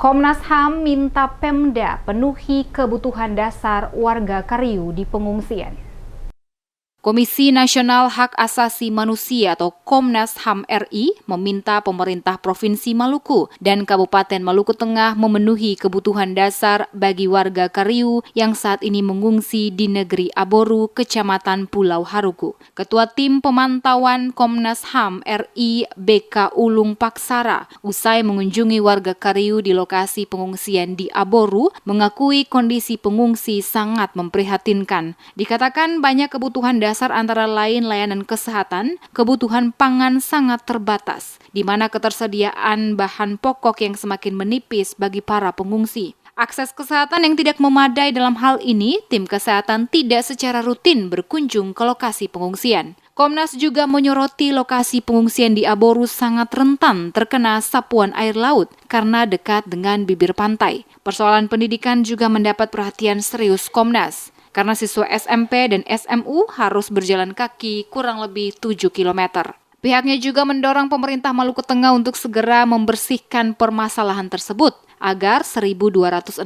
Komnas HAM minta Pemda penuhi kebutuhan dasar warga Kariu di pengungsian. Komisi Nasional Hak Asasi Manusia atau Komnas HAM RI meminta pemerintah Provinsi Maluku dan Kabupaten Maluku Tengah memenuhi kebutuhan dasar bagi warga Kariu yang saat ini mengungsi di negeri Aboru, Kecamatan Pulau Haruku. Ketua Tim Pemantauan Komnas HAM RI BK Ulung Paksara usai mengunjungi warga Kariu di lokasi pengungsian di Aboru mengakui kondisi pengungsi sangat memprihatinkan. Dikatakan banyak kebutuhan dasar antara lain layanan kesehatan, kebutuhan pangan sangat terbatas, di mana ketersediaan bahan pokok yang semakin menipis bagi para pengungsi. Akses kesehatan yang tidak memadai dalam hal ini, tim kesehatan tidak secara rutin berkunjung ke lokasi pengungsian. Komnas juga menyoroti lokasi pengungsian di Aboru sangat rentan terkena sapuan air laut karena dekat dengan bibir pantai. Persoalan pendidikan juga mendapat perhatian serius Komnas, karena siswa SMP dan SMU harus berjalan kaki kurang lebih 7 km. Pihaknya juga mendorong pemerintah Maluku Tengah untuk segera membersihkan permasalahan tersebut agar 1.264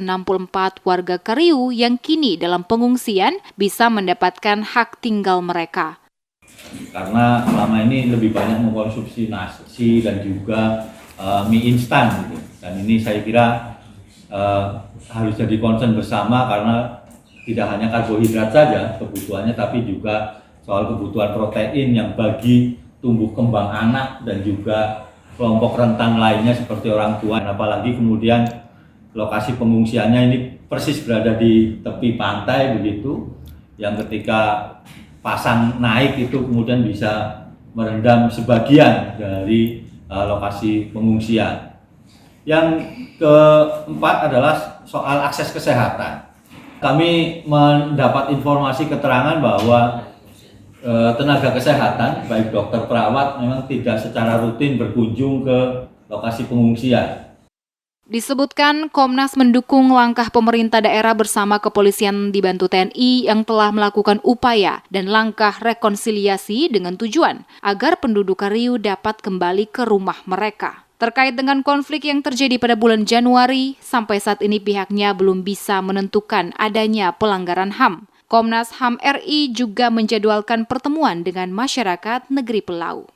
warga Kariu yang kini dalam pengungsian bisa mendapatkan hak tinggal mereka. Karena selama ini lebih banyak mengkonsumsi nasi dan juga mie instan gitu. Dan ini saya kira harus jadi concern bersama karena tidak hanya karbohidrat saja kebutuhannya, tapi juga soal kebutuhan protein yang bagi tumbuh kembang anak dan juga kelompok rentan lainnya seperti orang tua. Apalagi kemudian lokasi pengungsiannya ini persis berada di tepi pantai begitu, yang ketika pasang naik itu kemudian bisa merendam sebagian dari lokasi pengungsian. Yang keempat adalah soal akses kesehatan. Kami mendapat informasi keterangan bahwa tenaga kesehatan, baik dokter perawat, memang tidak secara rutin berkunjung ke lokasi pengungsian. Disebutkan Komnas mendukung langkah pemerintah daerah bersama kepolisian dibantu TNI yang telah melakukan upaya dan langkah rekonsiliasi dengan tujuan agar penduduk Kariu dapat kembali ke rumah mereka. Terkait dengan konflik yang terjadi pada bulan Januari, sampai saat ini pihaknya belum bisa menentukan adanya pelanggaran HAM. Komnas HAM RI juga menjadwalkan pertemuan dengan masyarakat negeri Pelau.